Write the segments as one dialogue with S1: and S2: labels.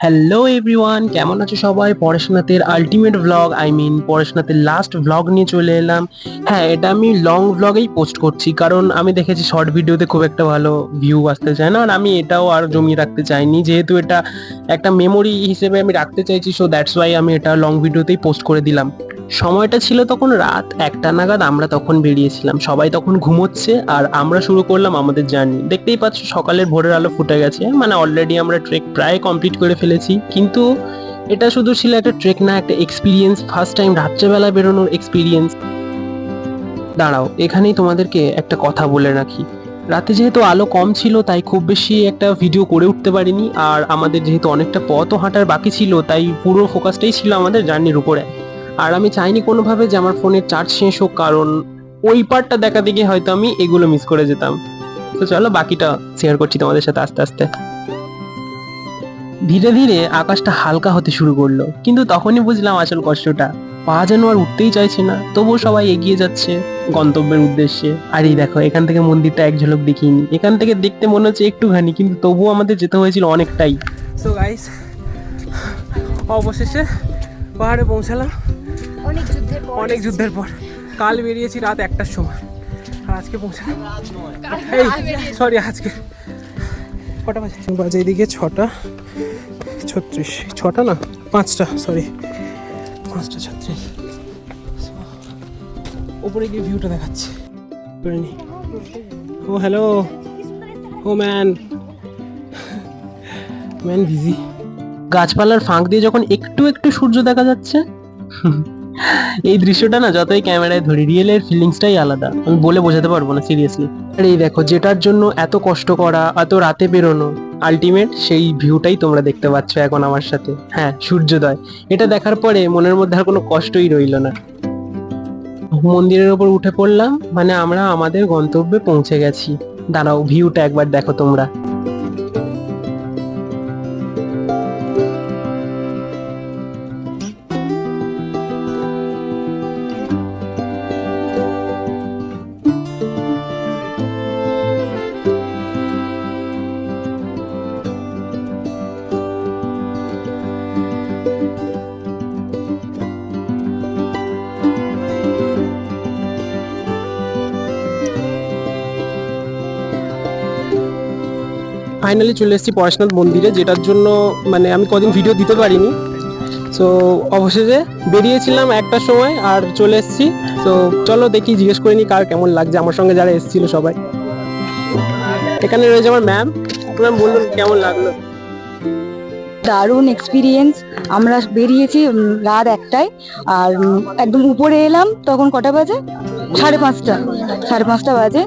S1: Hello everyone, কেমন আছো সবাই? পড়াশোনাতের আলটিমেট ভ্লগ, পড়াশোনাতে লাস্ট ভ্লগ নিয়ে চলে এলাম। হ্যাঁ, এটা আমি লং ভ্লগেই পোস্ট করছি, কারণ আমি দেখেছি শর্ট ভিডিওতে খুব একটা ভালো ভিউ আসতে চায় না, আর আমি এটাও আর জমিয়ে রাখতে চাইনি, যেহেতু এটা একটা মেমোরি হিসেবে আমি রাখতে চাইছি। সো দ্যাটস ওয়াই আমি এটা লং ভিডিওতেই পোস্ট করে দিলাম। সময়টা ছিল তখন রাত 1টা নাগাদ, আমরা তখন বেরিয়েছিলাম, সবাই তখন ঘুমোচ্ছে আর আমরা শুরু করলাম আমাদের জার্নি। দেখতেই পাচ্ছ সকালের ভোরের আলো ফুটে গেছে, মানে অলরেডি আমরা ট্রেক প্রায় কমপ্লিট করে ফেলেছি। কিন্তু এটা শুধু ছিল একটা ট্রেক না, একটা এক্সপিরিয়েন্স, ফার্স্ট টাইম রাত্রেবেলা বেরোনোর এক্সপিরিয়েন্স। দাঁড়াও, এখানেই তোমাদেরকে একটা কথা বলে রাখি। রাতে যেহেতু আলো কম ছিল তাই খুব বেশি একটা ভিডিও করে উঠতে পারিনি, আর আমাদের যেহেতু অনেকটা পথও হাঁটার বাকি ছিল তাই পুরো ফোকাসটাই ছিল আমাদের জার্নির উপরে। আর আমি চাইনি কোনোভাবে যে আমার ফোনের চার্জ শেষ হোক, কারণ ওই পার্টটা দেখাতে গিয়ে হয়তো আমি এগুলো মিস করে যেতাম। তো চলো বাকিটা শেয়ার করছি তোমাদের সাথে আস্তে আস্তে। ধীরে ধীরে আকাশটা হালকা হতে শুরু করলো, কিন্তু তখনই বুঝলাম আসল কষ্টটা। পা যেন আর উঠতেই চাইছে না, তবুও সবাই এগিয়ে যাচ্ছে গন্তব্যের উদ্দেশ্যে। আর এই দেখো, এখান থেকে মন্দিরটা এক ঝলক দেখিনি। এখান থেকে দেখতে মনে হচ্ছে একটুখানি, কিন্তু তবুও আমাদের যেতে হয়েছিল অনেকটাই। সো গাইস, অবশেষে পাহাড়ে পৌঁছালাম অনেক যুদ্ধের পর। কাল বেরিয়েছি রাত 1টার সময়, আর আজকে পৌঁছালাম আজকে কটা বাজে? এদিকে 6:36, 6টা না 5টা, 5:36। উপরে গিয়ে ভিউটা দেখাচ্ছে। ও হ্যালো, ও ম্যান বিজি। গাছপালার ফাঁক দিয়ে যখন একটু একটু সূর্য দেখা যাচ্ছে, এই দৃশ্যটা না যতই ক্যামেরায় ধরি, রিয়েলের ফিলিংসটাই আলাদা, আমি বলে বোঝাতে পারবো না সিরিয়াসলি। আর এই দেখো, যেটার জন্য এত কষ্ট করা, এত রাতে বেরোনো, আলটিমেট সেই ভিউটাই তোমরা দেখতে পাচ্ছ এখন আমার সাথে। হ্যাঁ, সূর্যোদয়। এটা দেখার পরে মনের মধ্যে আর কোনো কষ্টই রইল না। মন্দিরের ওপর উঠে পড়লাম, মানে আমরা আমাদের গন্তব্যে পৌঁছে গেছি। দাঁড়াও, ভিউটা একবার দেখো তোমরা। ফাইনালি চলে এসেছি পরেশনাথ মন্দিরে, যেটার জন্য মানে আমি কদিন ভিডিও দিতে পারিনি। সো অবশেষে বেরিয়েছিলাম 1টার সময় আর চলে এসেছি। তো চলো দেখি, জিজ্ঞেস করে নি কার কেমন লাগছে, আমার সঙ্গে যারা এসেছিল সবাই। এখানে রয়েছে আমার ম্যাম। ম্যাম বলুন কেমন লাগলো?
S2: দারুণ এক্সপিরিয়েন্স। আমরা বেরিয়েছি রাত 1টায়, আর একদম উপরে এলাম তখন কটা বাজে? 5:30 বাজে।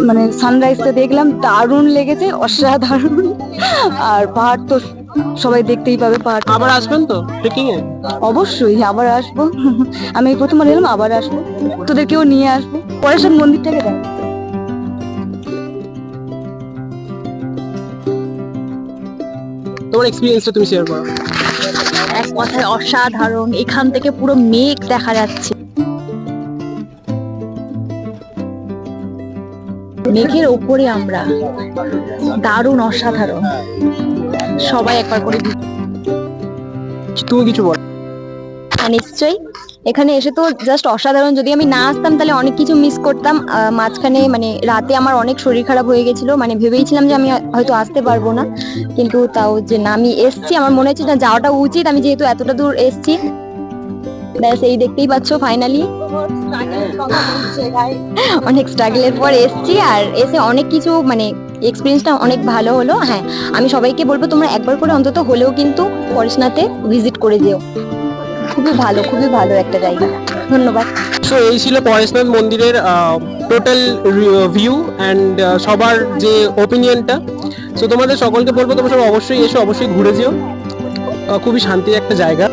S2: মানে সানরাইজটা দেখলাম, দারুণ লেগেছে, অসাধারণ। আর পাহাড় তো সবাই দেখতেই পাবে। পাহাড়
S1: আবার আসবেন তো ট্রেকিং এ?
S2: অবশ্যই আবার আসবো। আমি এই প্রথমবার এলাম, আবার আসবো, তোদেরকেও নিয়ে আসবো। পরেশনাথ মন্দিরটাকে দেখ।
S1: তোমার এক্সপেরিয়েন্সটা তুমি শেয়ার করো।
S2: এক কথায় অসাধারণ। এখান থেকে পুরো মেঘ দেখা যাচ্ছে, মেঘের ওপরে আমরা। দারুণ, অসাধারণ। সবাই একবার করে
S1: তুমি কিছু বলো।
S2: নিশ্চয়ই। এখানে এসে তো জাস্ট অসাধারণ। যদি আমি না আসতাম তাহলে অনেক কিছু মিস করতাম। মাঝখানে মানে রাতে আমার অনেক শরীর খারাপ হয়ে গেছিল, মানে ভেবেইছিলাম যে আমি হয়তো আসতে পারবো না, কিন্তু তাও যে না আমি এসছি, আমার মনে হচ্ছে না যাওয়াটা উচিত। আমি যেহেতু এতটা দূর এসছি, ব্যাস এই দেখতেই পাচ্ছ ফাইনালি অনেক স্ট্রাগলের পর এসছি, আর এসে অনেক কিছু মানে এক্সপিরিয়েন্সটা অনেক ভালো হলো। হ্যাঁ, আমি সবাইকে বলবো তোমরা একবার করে অন্তত হলেও কিন্তু পরেশনাথে ভিজিট করে যেও। খুবই ভালো একটা জায়গা। ধন্যবাদ।
S1: সো এই ছিল পরেশনাথ মন্দিরের টোটাল ভিউ অ্যান্ড সবার যে ওপিনিয়নটা। সো তোমাদের সকলকে বলবো তোমরা সব অবশ্যই এসো, অবশ্যই ঘুরে যেও। খুবই শান্তির একটা জায়গা।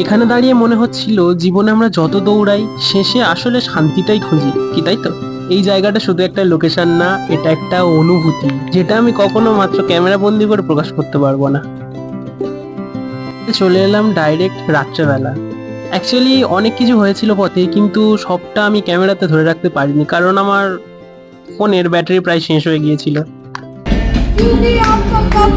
S1: এখানে দাঁড়িয়ে মনে হচ্ছিল জীবনে আমরা যত দৌড়াই শেষে আসলে শান্তিটাই খুঁজি, কি তাই তো? এই জায়গাটা শুধু একটা লোকেশন না, এটা একটা অনুভূতি, যেটা আমি কখনো মাত্র ক্যামেরা বন্দি করে প্রকাশ করতে পারবো না। চলে এলাম ডাইরেক্ট রাত্রেবেলা। অ্যাকচুয়ালি অনেক কিছু হয়েছিল পথে, কিন্তু সবটা আমি ক্যামেরাতে ধরে রাখতে পারিনি, কারণ আমার ফোনের ব্যাটারি প্রায় শেষ হয়ে গিয়েছিল।
S3: क्योंकि आपका कब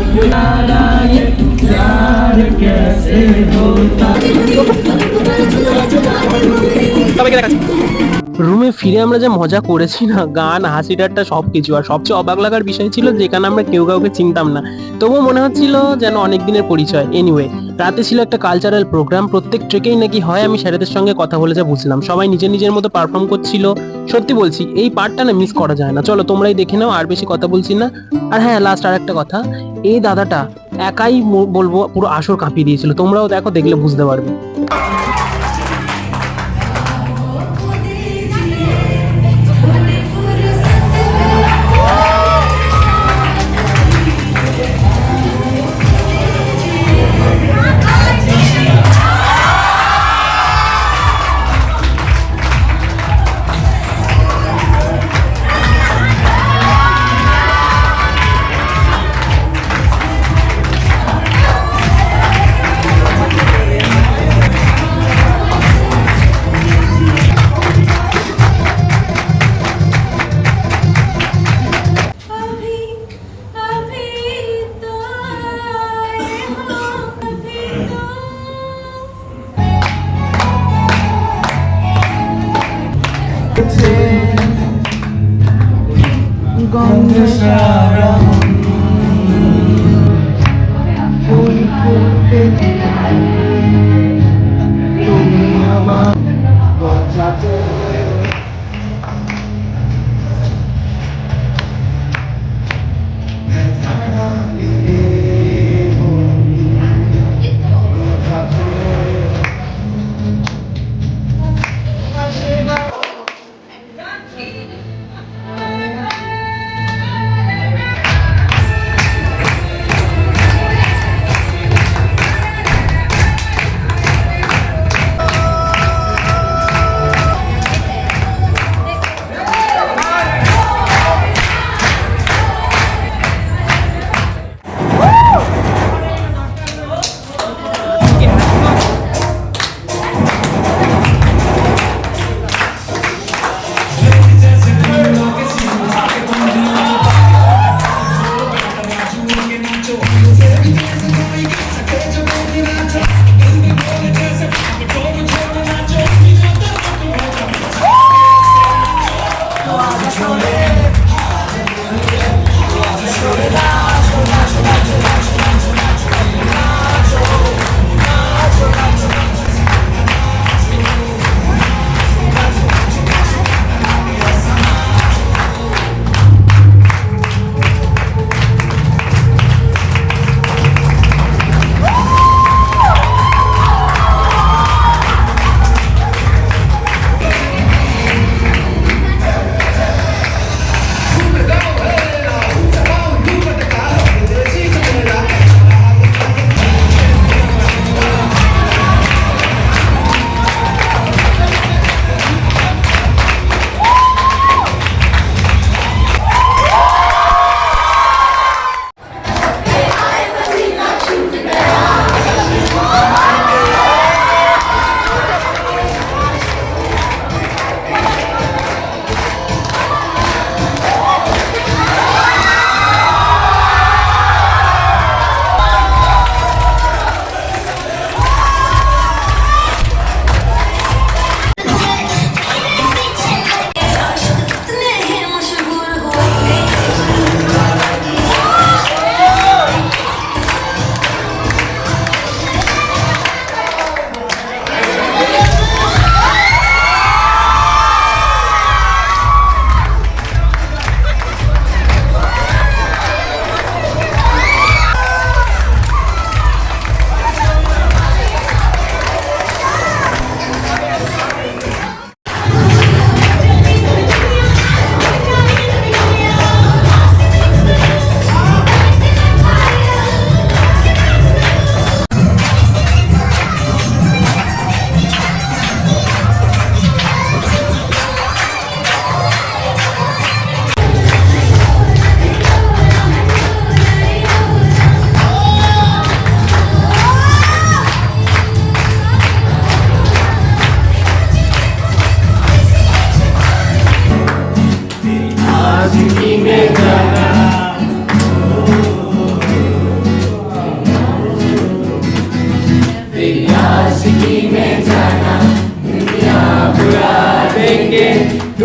S1: রুমে ফিরে আমরা যে মজা করেছি না, গান, হাসি ঠাট্টা সবকিছু। আর সবচেয়ে অবাক লাগার বিষয় ছিল যেখানে আমরা কেউ কাউকে চিনতাম না, তবুও মনে হচ্ছিল যেন অনেক দিনের পরিচয়। এনিওয়ে, রাতে ছিল একটা কালচারাল প্রোগ্রাম, প্রত্যেক ট্রেকেই নাকি হয়। আমি স্যারেদের সঙ্গে কথা বলে যা বুঝলাম, সবাই নিজের নিজের মতো পারফর্ম করছিল। সত্যি বলছি, এই পার্টটা না মিস করা যায় না। চলো তোমরাই দেখে নাও, আর বেশি কথা বলছি না। আর হ্যাঁ, লাস্ট আর একটা কথা, এই দাদাটা একাই বলবো পুরো আসর কাঁপিয়ে দিয়েছিল। তোমরাও দেখো, দেখলে বুঝতে পারবে।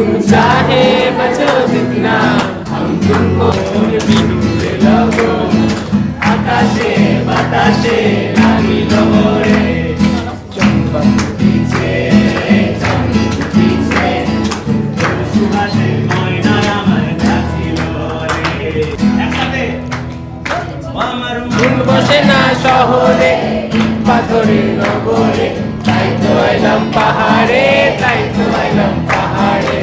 S1: तुम चाहे बचो जितना हम तुमको भी डूबे लगो आकाशे বাতাসে লাগিল রে চম্পক দিছে চম্পক দিছে সুবাসে ময়না আমার কাছিল রে একসাথে আমার মন বসে না শহরে পাথরের নগরে তাই তো আইলাম পাহাড়ে তাই তো আইলাম পাহাড়ে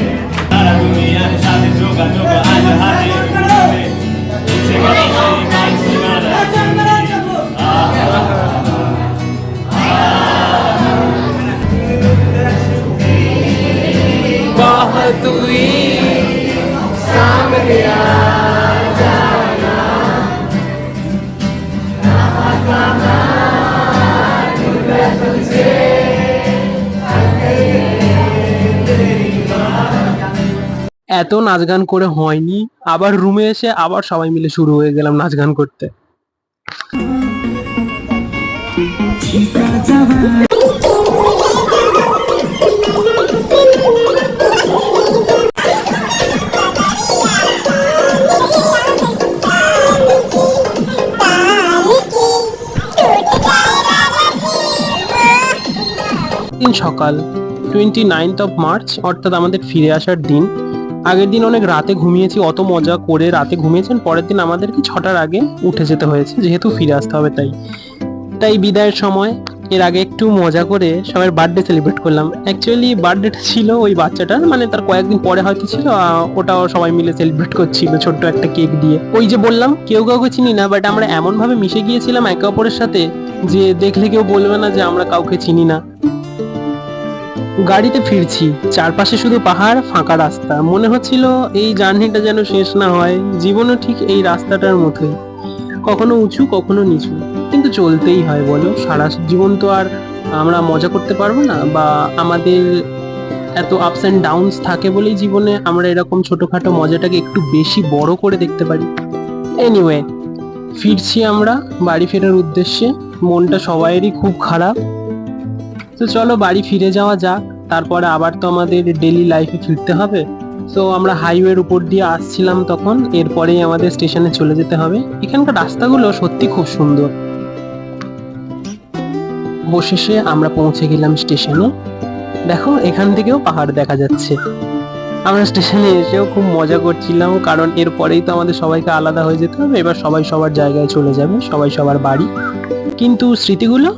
S1: সারা দুনিয়ার সাথে যোগাযোগ আজ হাতে ইচ্ছে করে সেই মানসি মারা তুই সামনে আ জানা এত নাচ গান করে হয়নি, আবার রুমে এসে আবার সবাই মিলে শুরু হয়ে গেলাম নাচ গান করতে। দিন সকাল 29th of মার্চ, অর্থাৎ আমাদের ফিরে আসার দিন। আগের দিন অনেক রাতে ঘুমিয়েছি, অত মজা করে রাতে ঘুমিয়েছেন, পরের দিন আমাদেরকে 6টার আগে উঠে যেতে হয়েছে, যেহেতু ফিরে আসতে হবে তাই বিদায়ের সময় এর আগে একটু মজা করে সবার বার্থডে সেলিব্রেট করলাম। অ্যাকচুয়ালি বার্থডেটা ছিল ওই বাচ্চাটার, মানে তার কয়েকদিন পরে হয়তো ছিল, ওটাও সবাই মিলে সেলিব্রেট করছিল ছোট্ট একটা কেক দিয়ে। ওই যে বললাম কেউ কাউকে চিনি না, বাট আমরা এমন ভাবে মিশে গিয়েছিলাম একে অপরের সাথে যে দেখলে কেউ বলবে না যে আমরা কাউকে চিনি না। গাড়িতে ফিরছি, চারপাশে শুধু পাহাড়, ফাঁকা রাস্তা। মনে হচ্ছিল এই জার্নিটা যেন শেষ না হয়। জীবনও ঠিক এই রাস্তাটার মতোই, কখনো উঁচু কখনো নিচু, কিন্তু চলতেই হয় বলো। সারা জীবন তো আর আমরা মজা করতে পারবো না, বা আমাদের এত আপস অ্যান্ড ডাউনস থাকে বলেই জীবনে আমরা এরকম ছোটখাটো মজাটাকে একটু বেশি বড় করে দেখতে পারি। এনিওয়ে, ফিরছি আমরা বাড়ি ফেরার উদ্দেশ্যে। মনটা সবাইয়েরই খুব খারাপ, তো চলো বাড়ি ফিরে যাওয়া যাক। তারপরে আবার তো আমাদের ডেলি লাইফে ফিরতে হবে। তো আমরা হাইওয়ের উপর দিয়ে আসছিলাম তখন, এরপরেই আমাদের স্টেশনে চলে যেতে হবে। এখানকার রাস্তাগুলো সত্যি খুব সুন্দর। অবশেষে আমরা পৌঁছে গেলাম স্টেশনে। দেখো এখান থেকেও পাহাড় দেখা যাচ্ছে। আমরা স্টেশনে এসেও খুব মজা করছিলাম, কারণ এরপরেই তো আমাদের সবাইকে আলাদা হয়ে যেতে হবে। এবার সবাই সবার জায়গায় চলে যাবে, সবাই সবার বাড়ি, কিন্তু স্মৃতিগুলো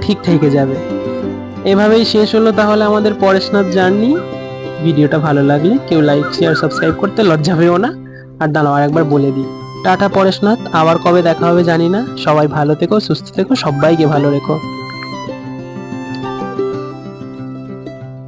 S1: ঠিক থেকে যাবে। এভাবেই শেষ হলো তাহলে আমাদের পরেশনাথ জার্নি। ভিডিওটা ভালো লাগলে কেউ লাইক শেয়ার সাবস্ক্রাইব করতে লজ্জা পেও না। আর দাঁড়াও আরেকবার বলে দিই, টাটা পরেশনাথ, আবার কবে দেখা হবে জানি না। সবাই ভালো থেকো, সুস্থ থেকো, সবাইকে ভালো রেখো।